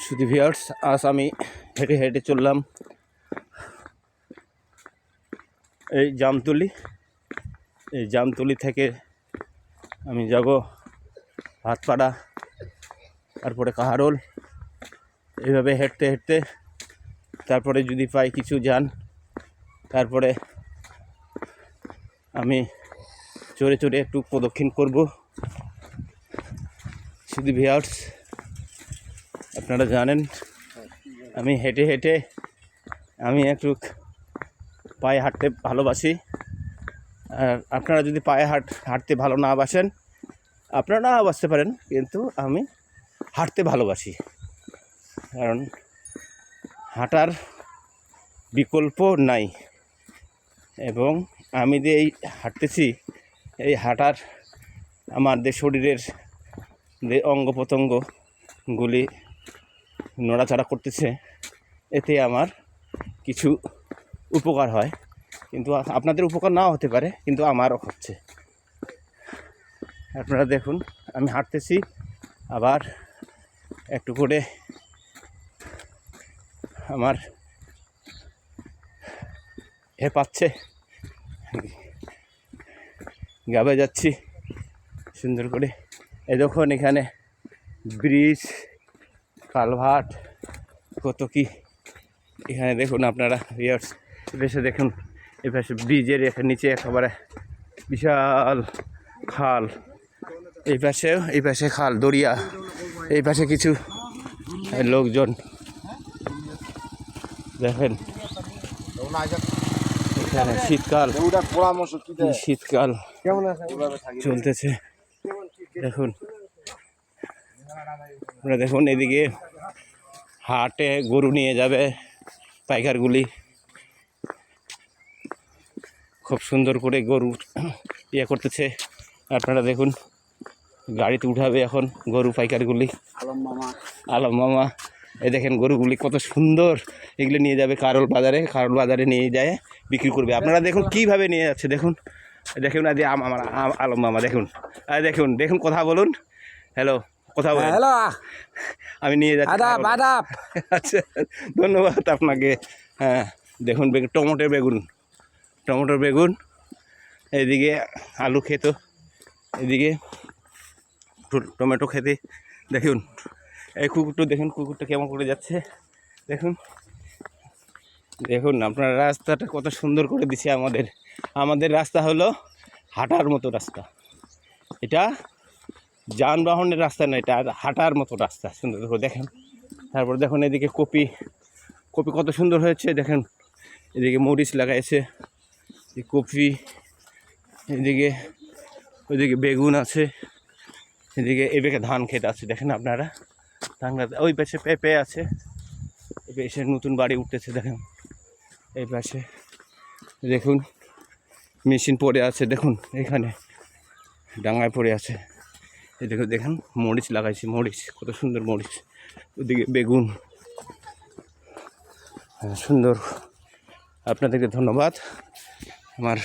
শুধু ভিউয়ার্স, আজ আমি হেঁটে হেঁটে চললাম এই জামতলি থেকে আমি যাব ভাতপাড়া, তারপরে কাহারোল। এইভাবে হেঁটতে হেঁটতে তারপরে যদি পাই কিছু যান, তারপরে আমি চড়ে চড়ে একটু প্রদক্ষিণ করব। শুধু ভিউয়ার্স, আপনারা জানেন আমি হেঁটে হেঁটে আমি একটু পায়ে হাঁটতে ভালোবাসি। আর আপনারা যদি পায়ে হাঁটতে ভালো না বাসেন, আপনারা না বাসতে পারেন, কিন্তু আমি হাঁটতে ভালোবাসি। কারণ হাঁটার বিকল্প নাই, এবং আমি যে এই হাঁটতেছি, এই হাঁটার আমাদের শরীরের যে অঙ্গ প্রত্যঙ্গগুলি নড়াচড়া করতেছে, এতে আমার কিছু উপকার হয়। কিন্তু আপনাদের উপকার নাও হতে পারে, কিন্তু আমারও হচ্ছে। আপনারা দেখুন আমি হাঁটতেছি, আবার একটু করে আমার পাচ্ছে, গাবে যাচ্ছি সুন্দর করে। এই দেখুন এখানে ব্রিজ, কালভার্ট, কত কি এখানে দেখুন আপনারা ভিউয়ার্স। এপাশে দেখুন, এপাশে ব্রিজের নিচে একেবারে বিশাল খাল, এই পাশে খাল, দরিয়া। এই পাশে কিছু লোকজন দেখেন। এখানে শীতকাল চলতেছে, দেখুন আপনারা দেখুন। এদিকে হাটে গরু নিয়ে যাবে পাইকারগুলি, খুব সুন্দর করে গরু করতেছে। আপনারা দেখুন গাড়িতে উঠাবে এখন গরু পাইকারগুলি, আলম মামা। এই দেখেন গরুগুলি কত সুন্দর, এগুলো নিয়ে যাবে কারোল বাজারে নিয়ে যায় বিক্রি করবে। আপনারা দেখুন কিভাবে নিয়ে যাচ্ছে, দেখুন দেখুন। আজ আমার আলম মামা দেখুন, দেখুন কথা বলুন। হ্যালো, কথা বলুন। হ্যালো, আমি নিয়ে যাচ্ছি। আচ্ছা, ধন্যবাদ আপনাকে। হ্যাঁ দেখুন, টমেটোর বেগুন, এদিকে আলু খেত, এদিকে টমেটো খেতে। দেখুন এই কুকুরটা কেমন করে যাচ্ছে, দেখুন আপনার রাস্তাটা কত সুন্দর করে দিছে। আমাদের রাস্তা হলো হাঁটার মতো রাস্তা, এটা যানবাহনের রাস্তা না, এটা হাঁটার মতো রাস্তা। সুন্দর করে দেখেন। তারপর দেখুন এদিকে কপি কত সুন্দর হয়েছে, দেখেন। এদিকে মরিচ লাগাইছে, কপি, ওইদিকে বেগুন আছে, এদিকে ধান ক্ষেত আছে। দেখেন আপনারা ধান, ওই পাশে পেঁপে আছে, এই পাশে নতুন বাড়ি উঠতেছে। দেখেন এই পাশে দেখুন মেশিন পড়ে আছে, দেখুন এখানে ডাঙায় পড়ে আছে। এদিকে দেখেন মরিচ লাগাইছি, কত সুন্দর মরিচ। ওদিকে বেগুন, সুন্দর। আপনাদেরকে ধন্যবাদ আমার